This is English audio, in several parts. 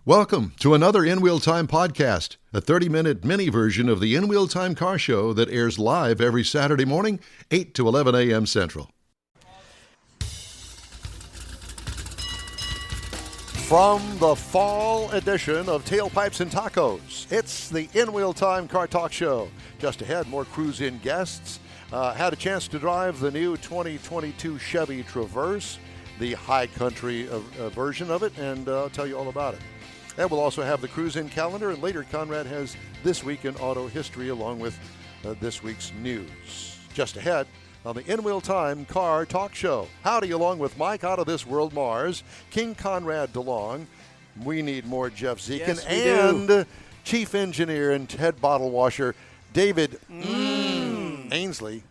Welcome to another In Wheel Time podcast, a 30-minute mini version of the In Wheel Time car show that airs live every Saturday morning, 8 to 11 a.m. Central. From the fall edition of Tailpipes and Tacos, it's the In Wheel Time car talk show. Just ahead, more cruise-in guests. Had a chance to drive the new 2022 Chevy Traverse, the high country version of it, and I'll tell you all about it. And we'll also have the cruise-in calendar, and later Conrad has This Week in Auto History along with this week's news. Just ahead on the In Wheel Time Car Talk Show. Howdy, along with Mike Out of This World Mars, King Conrad DeLong, we need more Jeff Zekin, and Chief Engineer and head bottle washer David Ainsley.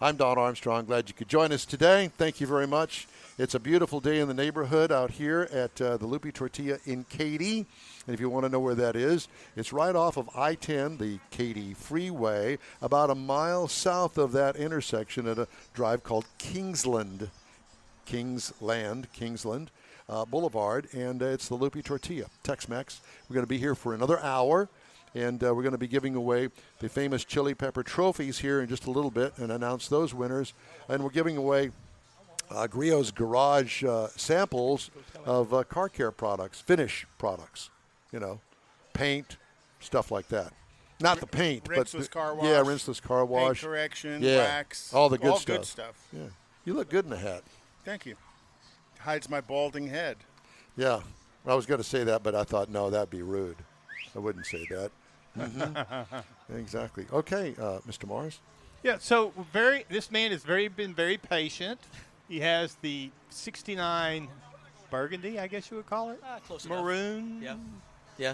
I'm Don Armstrong. Glad you could join us today. Thank you very much. It's a beautiful day in the neighborhood out here at the Lupi Tortilla in Katy. And if you want to know where that is, it's right off of I-10, the Katy Freeway, about a mile south of that intersection at a drive called Kingsland Boulevard. And it's the Lupi Tortilla, Tex-Mex. We're going to be here for another hour. And we're going to be giving away the famous chili pepper trophies here in just a little bit and announce those winners. And we're giving away Griot's Garage samples of car care products, finish products, paint, stuff like that. Not the paint, rinseless car wash. Yeah, rinseless car wash. Paint correction, wax. All the good all stuff. Good stuff. Yeah. You look good in the hat. Thank you. Hides my balding head. Yeah. I was going to say that, but I thought, no, that'd be rude. I wouldn't say that. Mm-hmm. Exactly. Okay, Mr. Morris. Yeah, so this man has been very patient. He has the 69 Burgundy, I guess you would call it. Close Maroon. enough. Yeah.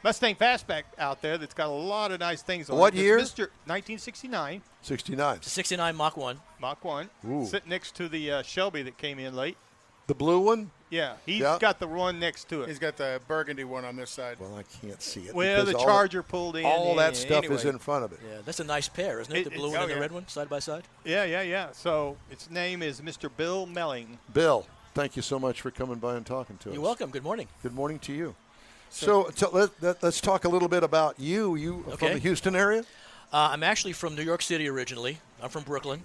Mustang Fastback out there that's got a lot of nice things on What it. year? 1969. 69. It's a 69 Mach 1. Mach 1. Ooh. Sitting next to the Shelby that came in late. The blue one? Yeah, he's got the one next to it. He's got the burgundy one on this side. Well, I can't see it. Well, the Charger pulled in. All that stuff anyway. is in front of it. Yeah, that's a nice pair, isn't it? The blue one and the red one, side by side. Yeah. So its name is Mr. Bill Melling. Bill, thank you so much for coming by and talking to us. You're welcome. Good morning. Good morning to you. So let's talk a little bit about you. You from the Houston area? I'm actually from New York City originally. I'm from Brooklyn.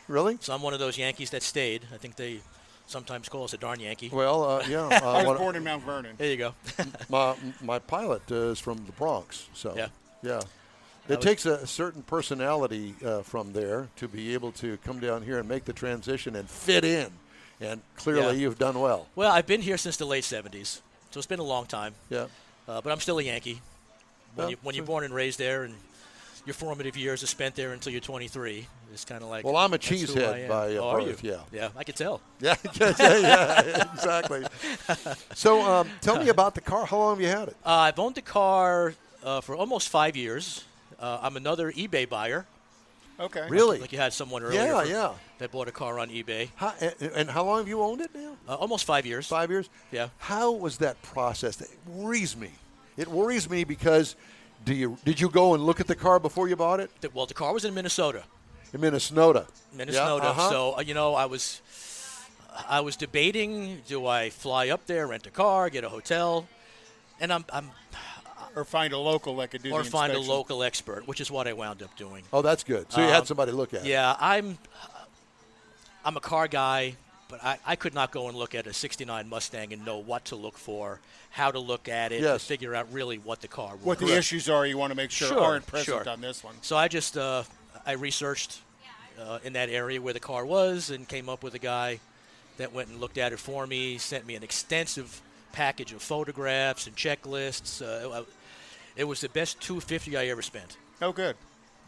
Really? So I'm one of those Yankees that stayed. I think they sometimes call us a darn Yankee. Well, yeah. I was born in Mount Vernon. There you go. my pilot is from the Bronx. So yeah. It takes a certain personality from there to be able to come down here and make the transition and fit in. And clearly you've done well. Well, I've been here since the late 70s, so it's been a long time. Yeah. But I'm still a Yankee. When you're born and raised there and your formative years are spent there until you're 23, it's kind of like. Well, I'm a cheesehead by birth. Yeah, I can tell. Yeah, exactly. So tell me about the car. How long have you had it? I've owned the car for almost 5 years. I'm another eBay buyer. Okay. Really? Like you had someone earlier Yeah. that bought a car on eBay. And how long have you owned it now? Almost 5 years. 5 years? Yeah. How was that process? It worries me. It worries me because did you go and look at the car before you bought it? Well, the car was in Minnesota. In Minnesota. Yeah, So, I was debating, do I fly up there, rent a car, get a hotel? And or find a local that could do the inspection. Or find a local expert, which is what I wound up doing. Oh, that's good. So you had somebody look at it. Yeah, I'm a car guy, but I could not go and look at a 69 Mustang and know what to look for, how to look at it, to figure out really what the car was. What the issues are you want to make sure aren't present on this one. So I just I researched in that area where the car was and came up with a guy that went and looked at it for me, sent me an extensive package of photographs and checklists. It was the best $250 I ever spent. Oh, good.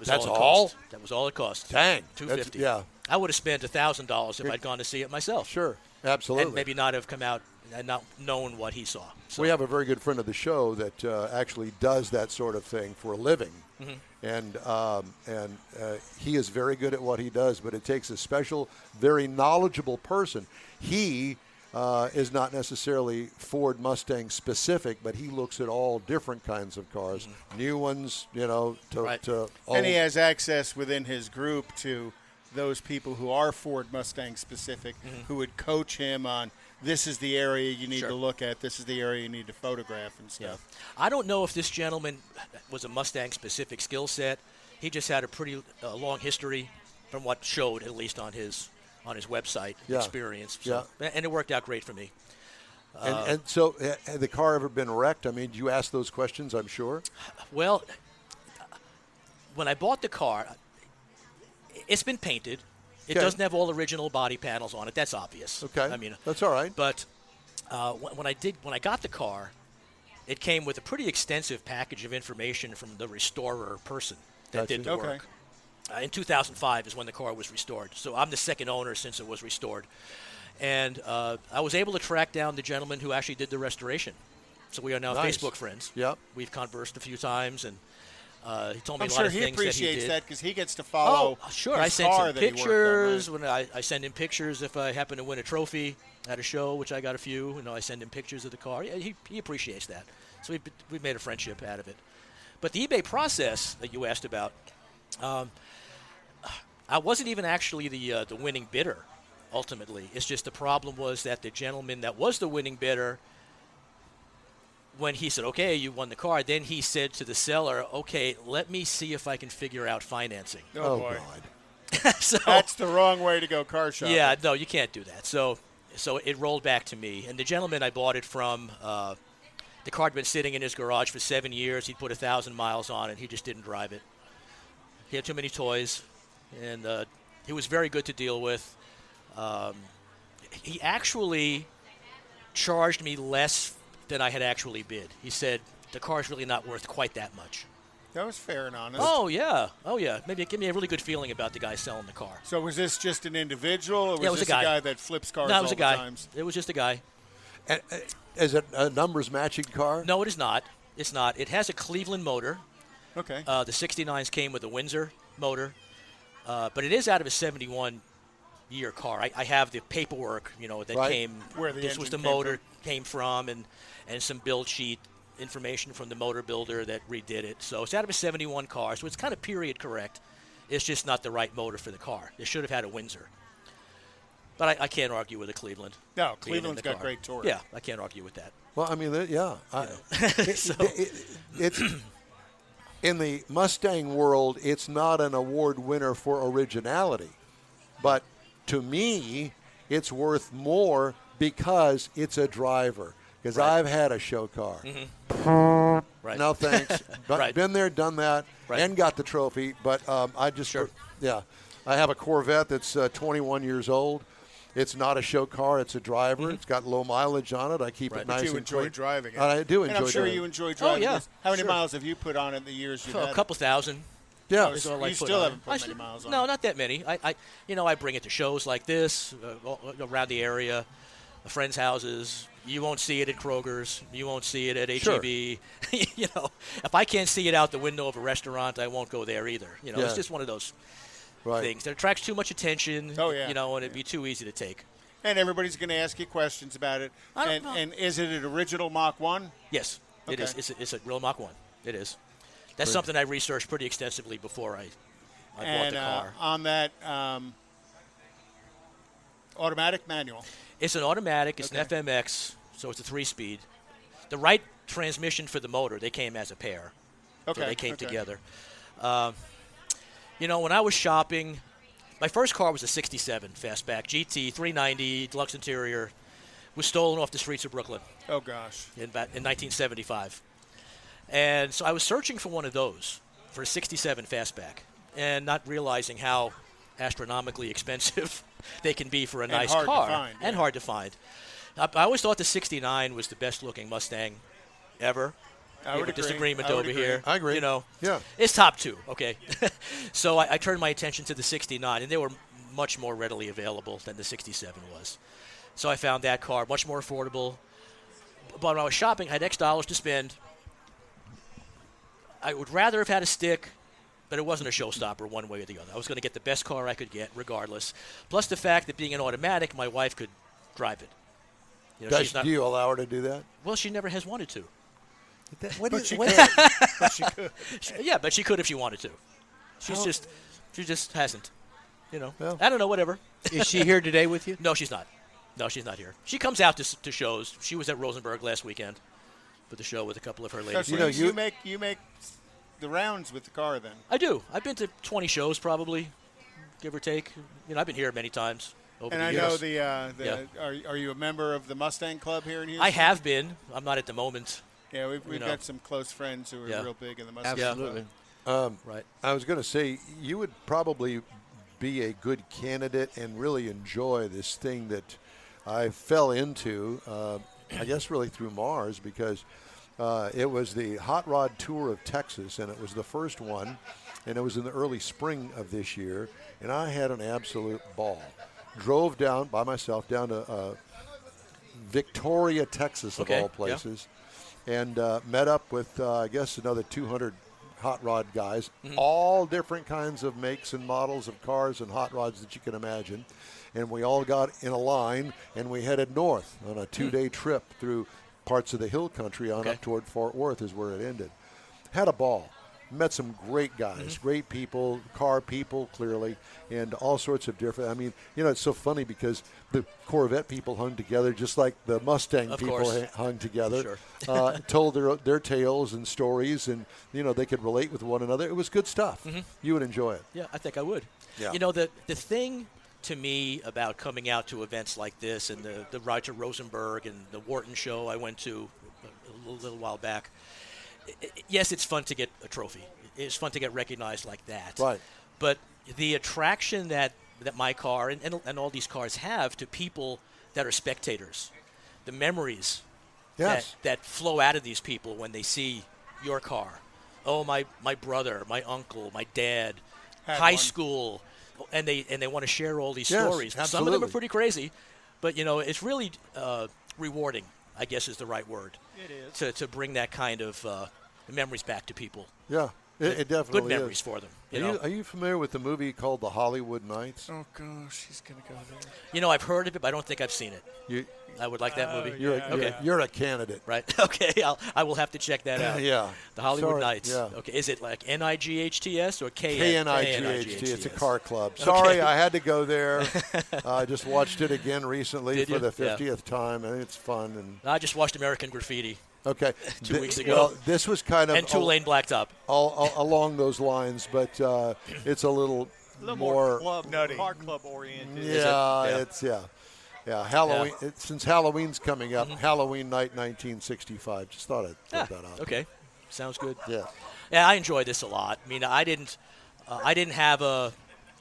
That's all? That was all it cost. Dang. $250. Yeah. I would have spent $1,000 if I'd gone to see it myself. Sure. Absolutely. And maybe not have come out and not known what he saw. So. We have a very good friend of the show that actually does that sort of thing for a living. Mm-hmm. And he is very good at what he does, but it takes a special, very knowledgeable person. He is not necessarily Ford Mustang specific, but he looks at all different kinds of cars, new ones, to old. And he has access within his group to those people who are Ford Mustang specific, who would coach him on this is the area you need to look at, this is the area you need to photograph and stuff. Yeah. I don't know if this gentleman was a Mustang-specific skill set. He just had a pretty long history, from what showed at least on his website experience. So, and it worked out great for me. And so, had the car ever been wrecked? I mean, did you ask those questions, I'm sure? Well, when I bought the car, it's been painted. It doesn't have all original body panels on it. That's obvious. Okay. I mean, that's all right. But when I got the car, it came with a pretty extensive package of information from the restorer person that did the work. In 2005 is when the car was restored. So I'm the second owner since it was restored. And I was able to track down the gentleman who actually did the restoration. So we are now Facebook friends. Yep. We've conversed a few times, and he told me I'm a lot sure of he things that he appreciates did. that because he gets to follow. Oh, sure. His I sent car him that he worked on, pictures. right? When I send him pictures if I happen to win a trophy at a show, which I got a few. I send him pictures of the car. Yeah, he appreciates that. So we've made a friendship out of it. But the eBay process that you asked about, I wasn't even actually the winning bidder. Ultimately, it's just the problem was that the gentleman that was the winning bidder, when he said, okay, you won the car, then he said to the seller, okay, let me see if I can figure out financing. Oh boy. God. So, that's the wrong way to go car shopping. Yeah, no, you can't do that. So it rolled back to me. And the gentleman I bought it from, the car had been sitting in his garage for 7 years. He'd put 1,000 miles on it. He just didn't drive it. He had too many toys. And he was very good to deal with. He actually charged me less than I had actually bid. He said, the car's really not worth quite that much. That was fair and honest. Oh, yeah. Maybe it gave me a really good feeling about the guy selling the car. So was this just an individual, or was, it was this a guy that flips cars No, it all was the a guy. times? It was just a guy. And, is it a numbers matching car? No, it is not. It's not. It has a Cleveland motor. Okay. The 69s came with a Windsor motor. But it is out of a 71-year car. I have the paperwork, that came. Where the this was the engine came motor came from, and some build sheet information from the motor builder that redid it. So it's out of a 71 car, so it's kind of period correct. It's just not the right motor for the car. It should have had a Windsor. But I can't argue with a Cleveland. No, Cleveland's got great torque. Yeah, I can't argue with that. Well, I mean, it's in the Mustang world, it's not an award winner for originality. But to me, it's worth more because it's a driver. Because I've had a show car. Mm-hmm. Right. No thanks. But been there, done that, and got the trophy. But I just, I have a Corvette that's 21 years old. It's not a show car. It's a driver. Mm-hmm. It's got low mileage on it. I keep it nice and clean. You enjoy driving it. I do enjoy and I'm sure driving. you enjoy driving yeah. this. How many miles have you put on it in the years you've had A couple thousand. Yeah. You still haven't put many miles on No, it. not that many. I bring it to shows like this, around the area, friends' houses. You won't see it at Kroger's. You won't see it at H-E-B. If I can't see it out the window of a restaurant, I won't go there either. It's just one of those things that attracts too much attention. Oh, yeah. And it'd be too easy to take. And everybody's going to ask you questions about it. And is it an original Mach 1? Yes, it is. It's a real Mach 1. It is. That's something I researched pretty extensively before I bought the car. On that automatic manual? It's an automatic. It's an FMX, so it's a 3-speed. The right transmission for the motor, they came as a pair. Okay. So they came together. When I was shopping, my first car was a 67 fastback GT 390 deluxe interior. Was stolen off the streets of Brooklyn. Oh gosh. In 1975. And so I was searching for one of those, for a 67 fastback, and not realizing how astronomically expensive they can be for a nice car. And hard to find. I always thought the 69 was the best looking Mustang ever. I would agree. Disagreement over here. I agree. Yeah. It's top 2, okay? So I turned my attention to the 69, and they were much more readily available than the 67 was. So I found that car much more affordable. But when I was shopping, I had X dollars to spend. I would rather have had a stick, but it wasn't a showstopper one way or the other. I was going to get the best car I could get regardless. Plus the fact that being an automatic, my wife could drive it. Do you allow her to do that? Well, she never has wanted to. But she could. Yeah, but she could if she wanted to. She just hasn't. Well. I don't know, whatever. Is she here today with you? No, she's not. No, she's not here. She comes out to shows. She was at Rosenberg last weekend for the show with a couple of her ladies. So you make the rounds with the car then. I do. I've been to 20 shows probably, give or take. I've been here many times over the years. And I know are you a member of the Mustang Club here in Houston? I have been. I'm not at the moment. Yeah, we've got some close friends who are real big in the Mustang Absolutely. Club. Right. I was going to say, you would probably be a good candidate and really enjoy this thing that I fell into, I guess really through Mars, because it was the Hot Rod Tour of Texas, and it was the first one, and it was in the early spring of this year, and I had an absolute ball. Drove down by myself down to Victoria, Texas, of all places, and met up with, I guess, another 200 hot rod guys, all different kinds of makes and models of cars and hot rods that you can imagine. And we all got in a line, and we headed north on a 2-day trip through parts of the hill country on up toward Fort Worth is where it ended. Had a ball. Met some great guys, great people, car people, clearly, and all sorts of different. I mean, it's so funny because the Corvette people hung together just like the Mustang people hung together, told their tales and stories, and, they could relate with one another. It was good stuff. You would enjoy it. Yeah, I think I would. Yeah. The thing to me about coming out to events like this and the ride to Rosenberg and the Wharton show I went to a little while back, yes, it's fun to get a trophy. It's fun to get recognized like that. Right. But the attraction that my car and all these cars have to people that are spectators, the memories that flow out of these people when they see your car. Oh, my brother, my uncle, my dad, high school, and they want to share all these stories. Absolutely. Some of them are pretty crazy, but it's really rewarding, I guess is the right word. It is. To bring that kind of memories back to people. Yeah, it definitely good memories for them. Are you familiar with the movie called The Hollywood Nights? Oh gosh, he's gonna go there. I've heard of it, but I don't think I've seen it. I would like that movie. You're a candidate, right? Okay, I will have to check that out. The Hollywood Nights. Yeah. Okay, is it like NIGHTS or KNIGHT? It's a car club. Sorry, I had to go there. I just watched it again recently for the 50th time, and it's fun. And I just watched American Graffiti. Okay. 2 weeks ago. Well, this was kind of and two-lane blacktop. All along those lines, but it's a little more car club oriented. Yeah, Halloween. Since Halloween's coming up, Halloween night 1965. Just thought I'd put that out. Okay, sounds good. Yeah, I enjoy this a lot. I mean, I didn't have a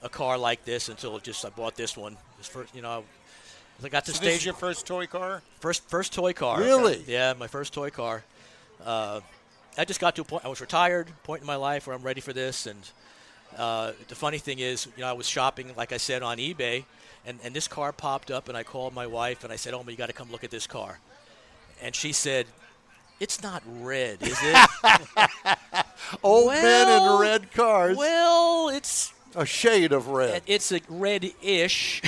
car like this until I bought this one. This first, I got to So stage. this is your first toy car? First toy car. Really? Yeah, my first toy car. I just got to a point. I was retired. Point in my life where I'm ready for this. And the funny thing is, I was shopping, like I said, on eBay, and this car popped up, and I called my wife and I said, "Oh, you got to come look at this car." And she said, "It's not red, is it?" Old men in red cars. Well, it's a shade of red. It's a red-ish.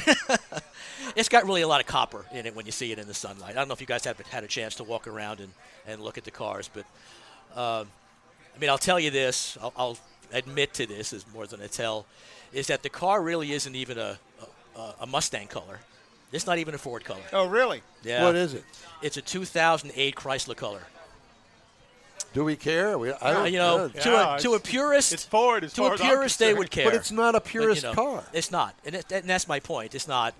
It's got really a lot of copper in it when you see it in the sunlight. I don't know if you guys have had a chance to walk around and look at the cars, but I'll tell you this. I'll admit to this, is more than a tell, is that the car really isn't even a Mustang color. It's not even a Ford color. Oh, really? Yeah. What is it? It's a 2008 Chrysler color. Do we care? To a purist, it's Ford. To a purist, they would care. But it's not a purist car. It's not, and that's my point. It's not.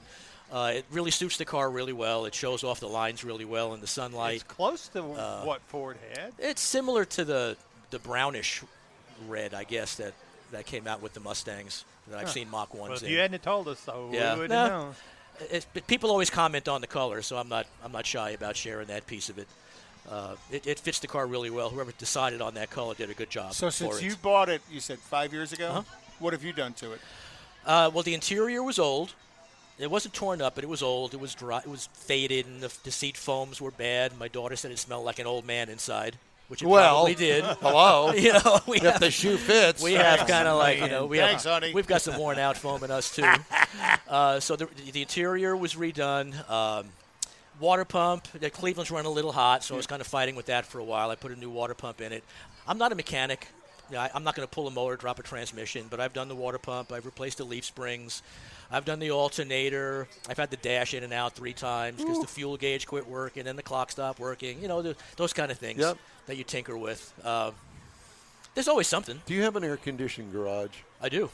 It really suits the car really well. It shows off the lines really well in the sunlight. It's close to what Ford had. It's similar to the brownish red, I guess, that came out with the Mustangs that I've seen Mach 1s well, if in. you hadn't told us, so we wouldn't know. But people always comment on the color, so I'm not shy about sharing that piece of it. It fits the car really well. Whoever decided on that color did a good job. So since you bought it, you said 5 years ago, what have you done to it? Well, the interior was old. It wasn't torn up, but it was old. It was dry. It was faded, and the seat foams were bad. My daughter said it smelled like an old man inside, which it probably did. Hello. If the shoe fits. We have kind of like, Thanks, honey. We've got some worn out foam in us too. So the interior was redone. Water pump. The Cleveland's run a little hot, so I was kind of fighting with that for a while. I put a new water pump in it. I'm not a mechanic. Yeah, I'm not going to pull a motor, drop a transmission, but I've done the water pump. I've replaced the leaf springs. I've done the alternator. I've had the dash in and out 3 times because the fuel gauge quit working and the clock stopped working. Those kind of things that you tinker with. There's always something. Do you have an air-conditioned garage? I do.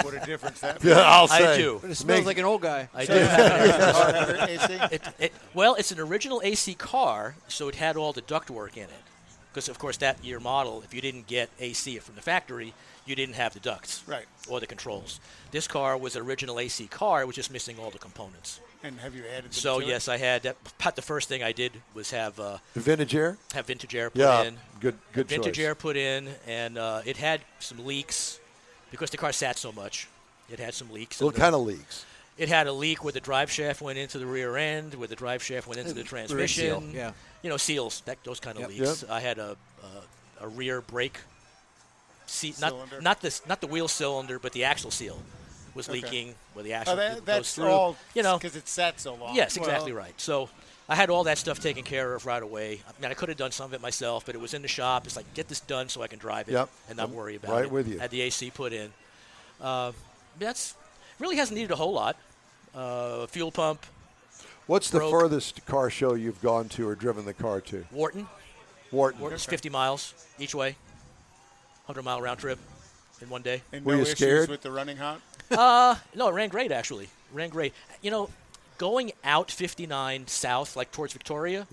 What a difference that makes. Yeah, I'll say. I do. But it smells like an old guy. I do have an AC? Well, it's an original AC car, so it had all the ductwork in it. Because, of course, that year model, if you didn't get AC from the factory, you didn't have the ducts or the controls. This car was an original AC car. It was just missing all the components. And have you added them So, to yes, I had that. About the first thing I did was have Vintage air? have vintage air put in. Good Vintage choice. air put in, and it had some leaks because the car sat so much. It had some leaks. What kind of leaks? It had a leak where the drive shaft went into the rear end, where the drive shaft went into the transmission. seal, yeah. Seals, those kind of Yep. leaks. Yep. I had a rear brake seat, Cylinder? not the wheel cylinder, but the axle seal was leaking where the axle goes that's through. all because it sat so long. Yes, exactly right. So I had all that stuff taken care of right away. I mean, I could have done some of it myself, but it was in the shop. It's like, get this done so I can drive it and not worry about it. Right with you. Had the AC put in. Really hasn't needed a whole lot. Fuel pump. What's the broke. furthest car show you've gone to or driven the car to? Wharton. Wharton's 50 miles each way. 100-mile round trip in one day. And Were no you issues scared? with the running hot? No, it ran great, actually. Ran great. Going out 59 south, like towards Victoria,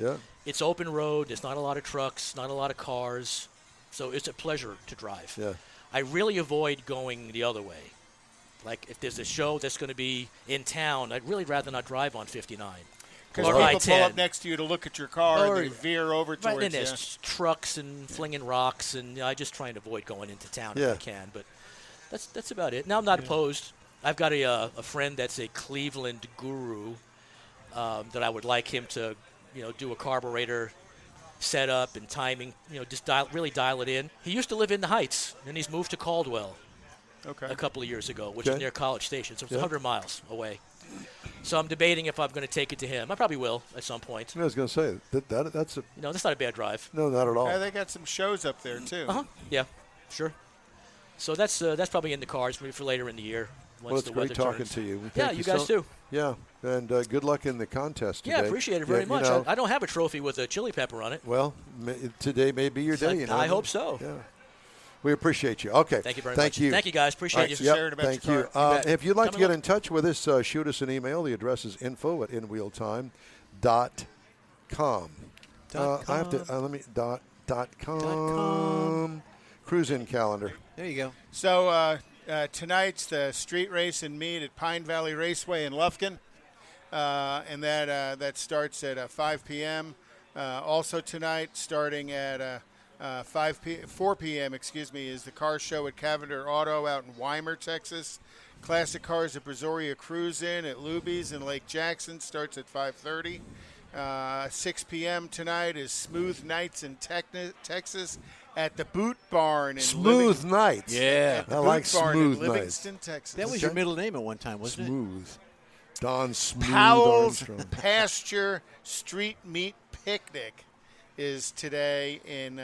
it's open road. There's not a lot of trucks, not a lot of cars. So it's a pleasure to drive. Yeah. I really avoid going the other way. Like, if there's a show that's going to be in town, I'd really rather not drive on 59. Because Or people I-10. pull up next to you to look at your car Or- and they veer over Right, towards then you. there's trucks and flinging rocks, and I just try and avoid going into town if I can. But that's about it. Now, I'm not opposed. I've got a friend that's a Cleveland guru that I would like him to, do a carburetor setup and timing, just really dial it in. He used to live in the Heights, and he's moved to Caldwell a couple of years ago, which is near College Station, so it's 100 miles away. So I'm debating if I'm going to take it to him. I probably will at some point. I was going to say, that's a... That's not a bad drive. No, not at all. Yeah, they got some shows up there, too. Yeah, sure. So that's probably in the cards maybe for later in the year. Well, it's great talking to you. Yeah, you guys too. Yeah, and good luck in the contest today. Yeah, appreciate it very much. I don't have a trophy with a chili pepper on it. Well, today may be your day. I hope so. Yeah. We appreciate you. Okay. Thank you very much. You. Thank you, guys. Appreciate you. Sharing about Thank your you. car. If you'd like Come to get and in touch with us, shoot us an email. The address is info@inwheeltime.com. I have to let me .com. Cruise-in calendar. There you go. So tonight's the street race and meet at Pine Valley Raceway in Lufkin, and that starts at 5 p.m. Also tonight, starting at 4 p.m. is the car show at Cavender Auto out in Weimar, Texas. Classic Cars at Brazoria Cruise-In at Luby's in Lake Jackson starts at 5:30. 6 p.m. tonight is Smooth Nights in Texas at the Boot Barn in Smooth Nights. Yeah. I like Barn Smooth in Nights. Livingston, Texas. That was your middle name at one time, wasn't Smooth. Don Smooth Powell's Armstrong. Pasture Street Meat Picnic is today in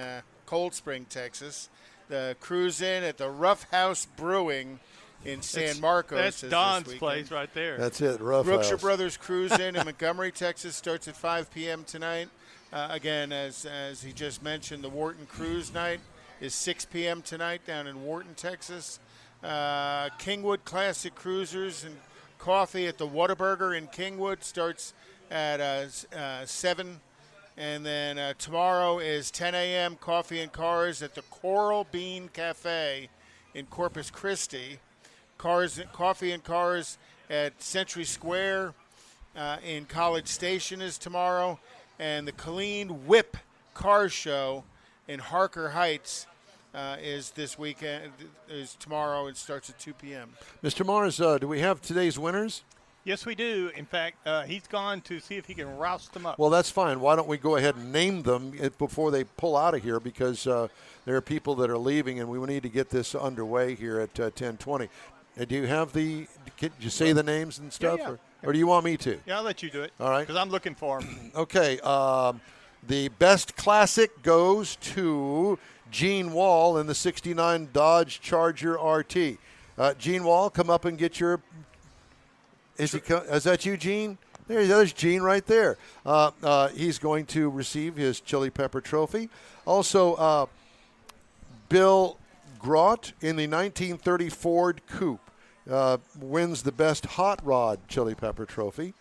Cold Spring, Texas. The cruise-in at the Rough House Brewing in San Marcos. That's is Don's this weekend. place right there. That's it, Rough Brookshire House. Brothers Cruise-In in Montgomery, Texas starts at 5 p.m. tonight. Again, as he just mentioned, the Wharton Cruise Night is 6 p.m. tonight down in Wharton, Texas. Kingwood Classic Cruisers and Coffee at the Whataburger in Kingwood starts at 7. And then tomorrow is 10 a.m. Coffee and Cars at the Coral Bean Cafe in Corpus Christi. Coffee and Cars at Century Square in College Station is tomorrow. And the Colleen Whip Car Show in Harker Heights is this weekend, is tomorrow, and starts at 2 p.m. Mr. Mars, do we have today's winners? Yes, we do. In fact, he's gone to see if he can roust them up. Well, that's fine. Why don't we go ahead and name them before they pull out of here, because there are people that are leaving, and we need to get this underway here at 10:20. Do you have did you say the names and stuff, yeah. Or do you want me to? Yeah, I'll let you do it. All right. Because I'm looking for them. Okay. The best classic goes to Gene Wall in the 69 Dodge Charger RT. Gene Wall, come up and get your. Is that you, Gene? There's Gene right there. He's going to receive his Chili Pepper Trophy. Also, Bill Grott in the 1930 Ford Coupe wins the best hot rod Chili Pepper Trophy.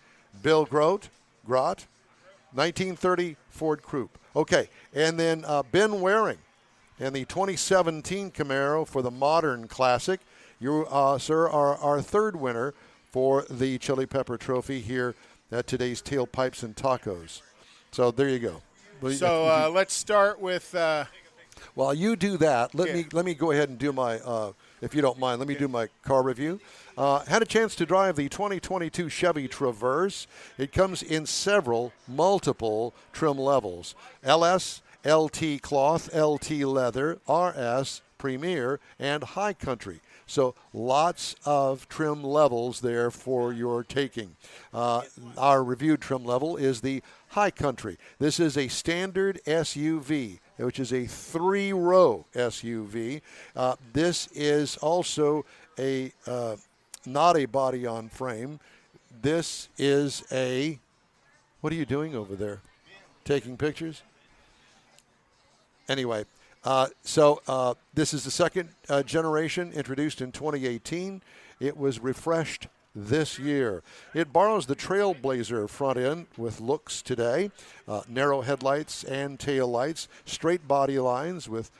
Bill Grott, 1930 Ford Coupe. Okay, and then Ben Waring in the 2017 Camaro for the Modern Classic. You, sir, are our third winner for the Chili Pepper Trophy here at today's Tailpipes and Tacos. So there you go. So let's start with. While you do that, let me go ahead and do my, if you don't mind, let me do my car review. Had a chance to drive the 2022 Chevy Traverse. It comes in multiple trim levels: LS, LT cloth, LT leather, RS, Premier, and High Country. So lots of trim levels there for your taking. Our reviewed trim level is the High Country. This is a standard SUV, which is a 3-row SUV. This is also a not a body-on-frame. This is a, what are you doing over there? Taking pictures? Anyway, so this is the second generation, introduced in 2018. It was refreshed this year. It borrows the Trailblazer front end with looks today, narrow headlights and tail lights, straight body lines with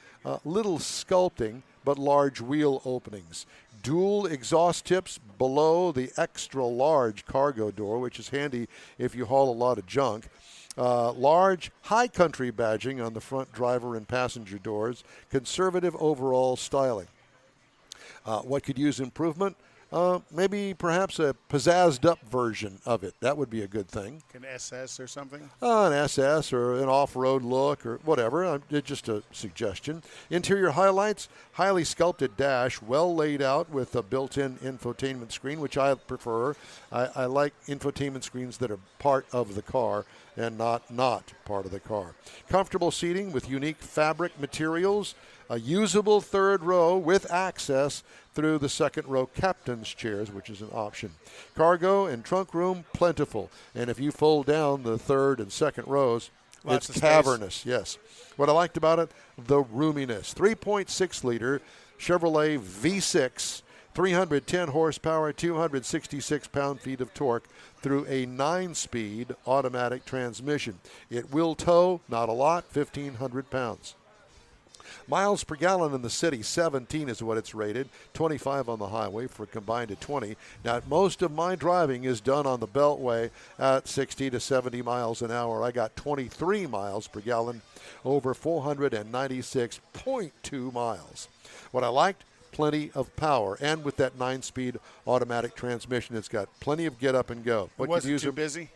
little sculpting but large wheel openings. Dual exhaust tips below the extra large cargo door, which is handy if you haul a lot of junk. Large High Country badging on the front driver and passenger doors. Conservative overall styling. What could use improvement? Maybe perhaps a pizzazzed up version of it. That would be a good thing. An SS or something? An SS or an off-road look or whatever. Just a suggestion. Interior highlights, highly sculpted dash, well laid out with a built-in infotainment screen, which I prefer. I like infotainment screens that are part of the car and not part of the car. Comfortable seating with unique fabric materials. A usable third row with access through the second row captain's chairs, which is an option. Cargo and trunk room, plentiful. And if you fold down the third and second rows, Lots it's of cavernous, space. yes. What I liked about it, the roominess. 3.6-liter Chevrolet V6, 310 horsepower, 266 pound-feet of torque through a 9-speed automatic transmission. It will tow, not a lot, 1,500 pounds. Miles per gallon in the city, 17 is what it's rated, 25 on the highway for a combined of 20. Now, most of my driving is done on the Beltway at 60 to 70 miles an hour. I got 23 miles per gallon over 496.2 miles. What I liked, plenty of power. And with that 9-speed automatic transmission, it's got plenty of get up and go. What was it too busy?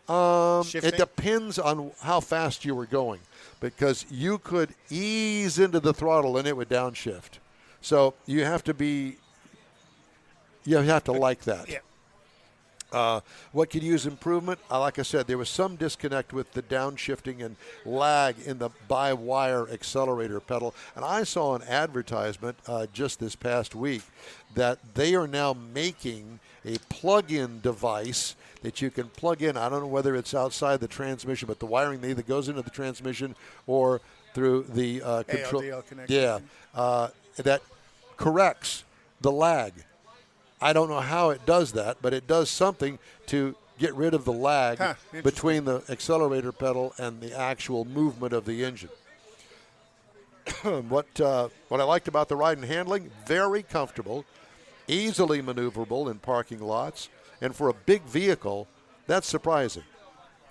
It depends on how fast you were going, because you could ease into the throttle and it would downshift. So you have to like that. Yeah. What could use improvement? Like I said, there was some disconnect with the downshifting and lag in the by-wire accelerator pedal. And I saw an advertisement just this past week that they are now making a plug-in device that you can plug in. I don't know whether it's outside the transmission, but the wiring either goes into the transmission or through the control. ALDL connection. Yeah, that corrects the lag. I don't know how it does that, but it does something to get rid of the lag between the accelerator pedal and the actual movement of the engine. What I liked about the ride and handling, very comfortable, easily maneuverable in parking lots, and for a big vehicle, that's surprising.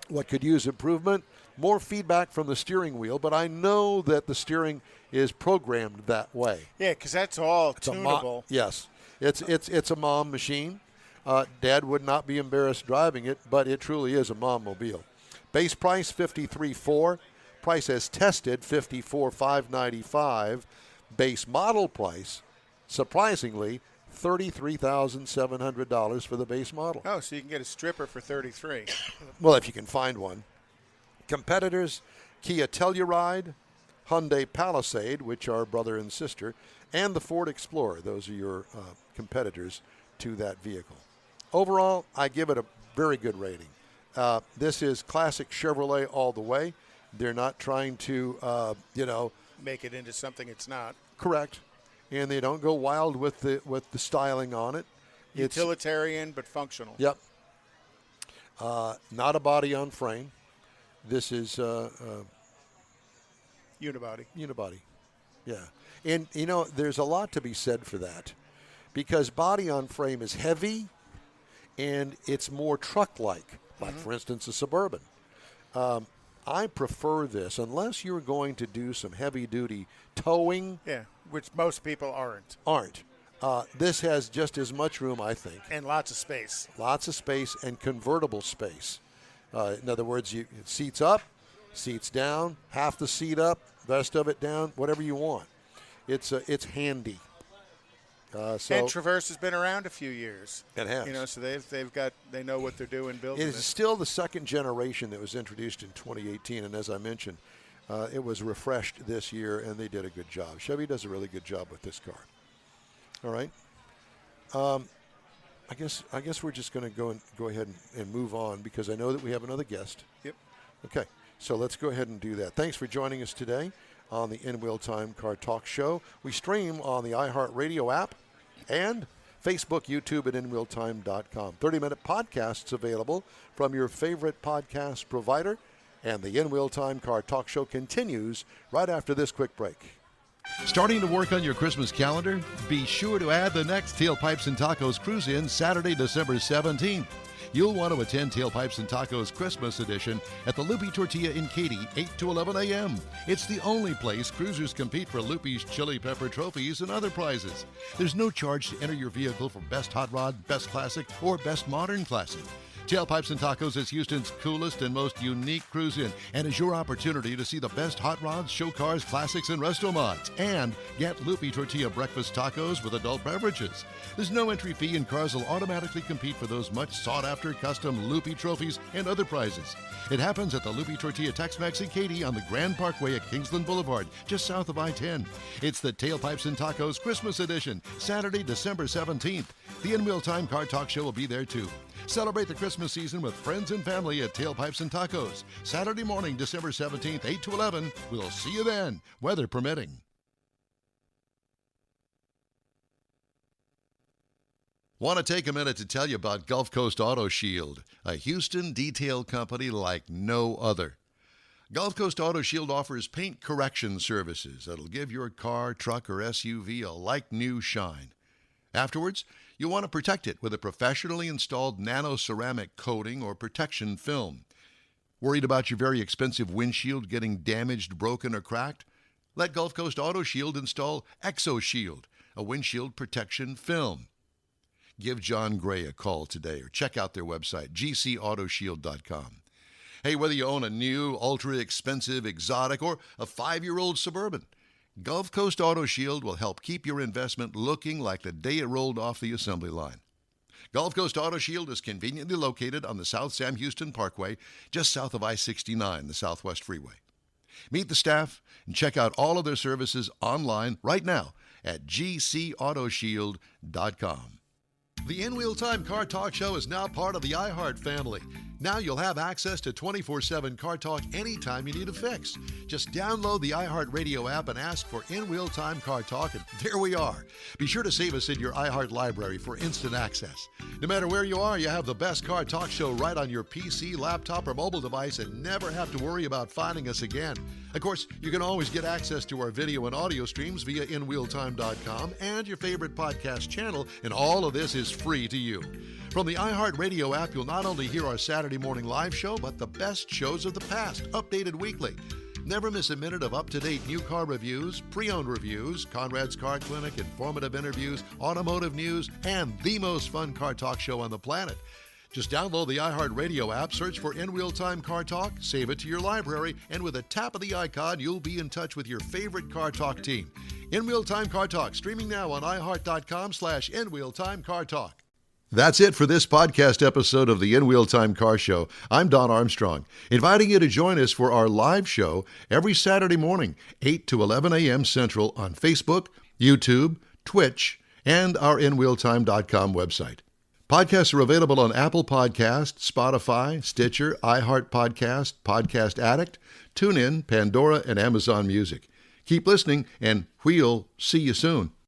What could use improvement? More feedback from the steering wheel, but I know that the steering is programmed that way. Yeah, because that's all tunable. Yes. It's a mom machine. Dad would not be embarrassed driving it, but it truly is a mom mobile. Base price $53,400. Price as tested $54,595. Base model price, surprisingly, $33,700 for the base model. Oh, so you can get a stripper for $33,000. Well, if you can find one. Competitors, Kia Telluride, Hyundai Palisade, which are brother and sister, and the Ford Explorer. Those are your competitors to that vehicle. Overall, I give it a very good rating. This is classic Chevrolet all the way. They're not trying to, Make it into something it's not. correct, and they don't go wild with the styling on it. Utilitarian but functional. Yep. Not a body on frame. This is Unibody. unibody. Yeah. And, there's a lot to be said for that because body on frame is heavy and it's more truck-like, like, for instance, a Suburban. I prefer this unless you're going to do some heavy-duty towing. Yeah, which most people aren't. This has just as much room, I think. And lots of space. Lots of space and convertible space. In other words, seats up, seats down, half the seat up, rest of it down, whatever you want. It's handy. And Traverse has been around a few years. It has. So they know what they're doing building It is still the second generation that was introduced in 2018, and as I mentioned, it was refreshed this year, and they did a good job. Chevy does a really good job with this car. All right. I guess we're just going to go ahead and move on because I know that we have another guest. Yep. Okay, so let's go ahead and do that. Thanks for joining us today on the In Wheel Time Car Talk Show. We stream on the iHeart Radio app and Facebook, YouTube, at InWheelTime.com. 30-minute podcasts available from your favorite podcast provider. And the In Wheel Time Car Talk Show continues right after this quick break. Starting to work on your Christmas calendar? Be sure to add the next Tailpipes and Tacos Cruise-In Saturday, December 17th. You'll want to attend Tailpipes and Tacos Christmas Edition at the Loopy Tortilla in Katy, 8 to 11 a.m. It's the only place cruisers compete for Loopy's Chili Pepper trophies and other prizes. There's no charge to enter your vehicle for Best Hot Rod, Best Classic, or Best Modern Classic. Tailpipes and Tacos is Houston's coolest and most unique cruise-in and is your opportunity to see the best hot rods, show cars, classics, and resto mods. And get Loopy Tortilla breakfast tacos with adult beverages. There's no entry fee and cars will automatically compete for those much sought-after custom Loopy trophies and other prizes. It happens at the Loopy Tortilla Tex-Mex in Katy on the Grand Parkway at Kingsland Boulevard, just south of I-10. It's the Tailpipes and Tacos Christmas Edition, Saturday, December 17th. The In Wheel Time Car Talk Show will be there too. Celebrate the Christmas season with friends and family at Tailpipes and Tacos. Saturday morning, December 17th, 8 to 11. We'll see you then, weather permitting. Want to take a minute to tell you about Gulf Coast Auto Shield, a Houston detail company like no other. Gulf Coast Auto Shield offers paint correction services that'll give your car, truck, or SUV a like-new shine. Afterwards, you'll want to protect it with a professionally installed nano-ceramic coating or protection film. Worried about your very expensive windshield getting damaged, broken, or cracked? Let Gulf Coast Auto Shield install ExoShield, a windshield protection film. Give John Gray a call today or check out their website, gcautoshield.com. Hey, whether you own a new, ultra-expensive, exotic, or a 5-year-old Suburban, Gulf Coast Auto Shield will help keep your investment looking like the day it rolled off the assembly line. Gulf Coast Auto Shield is conveniently located on the South Sam Houston Parkway, just south of I-69, the Southwest Freeway. Meet the staff and check out all of their services online right now at gcautoshield.com. The In Wheel Time Car Talk Show is now part of the iHeart family. Now you'll have access to 24/7 Car Talk anytime you need a fix. Just download the iHeart Radio app and ask for In Wheel Time Car Talk, and there we are. Be sure to save us in your iHeart library for instant access. No matter where you are, you have the best Car Talk Show right on your PC, laptop, or mobile device and never have to worry about finding us again. Of course, you can always get access to our video and audio streams via InWheelTime.com and your favorite podcast channel, and all of this is free to you. From the iHeart Radio app, you'll not only hear our Saturday morning live show, but the best shows of the past, updated weekly. Never miss a minute of up-to-date new car reviews, pre-owned reviews, Conrad's Car Clinic, informative interviews, automotive news, and the most fun car talk show on the planet. Just download the iHeart Radio app, search for In Wheel Time Car Talk, save it to your library, and with a tap of the icon, you'll be in touch with your favorite Car Talk team. In Wheel Time Car Talk, streaming now on iHeart.com/InWheelTimeCarTalk. That's it for this podcast episode of the In Wheel Time Car Show. I'm Don Armstrong, inviting you to join us for our live show every Saturday morning, 8 to 11 a.m. Central on Facebook, YouTube, Twitch, and our InWheelTime.com website. Podcasts are available on Apple Podcasts, Spotify, Stitcher, iHeart Podcast, Podcast Addict, TuneIn, Pandora, and Amazon Music. Keep listening, and we'll see you soon.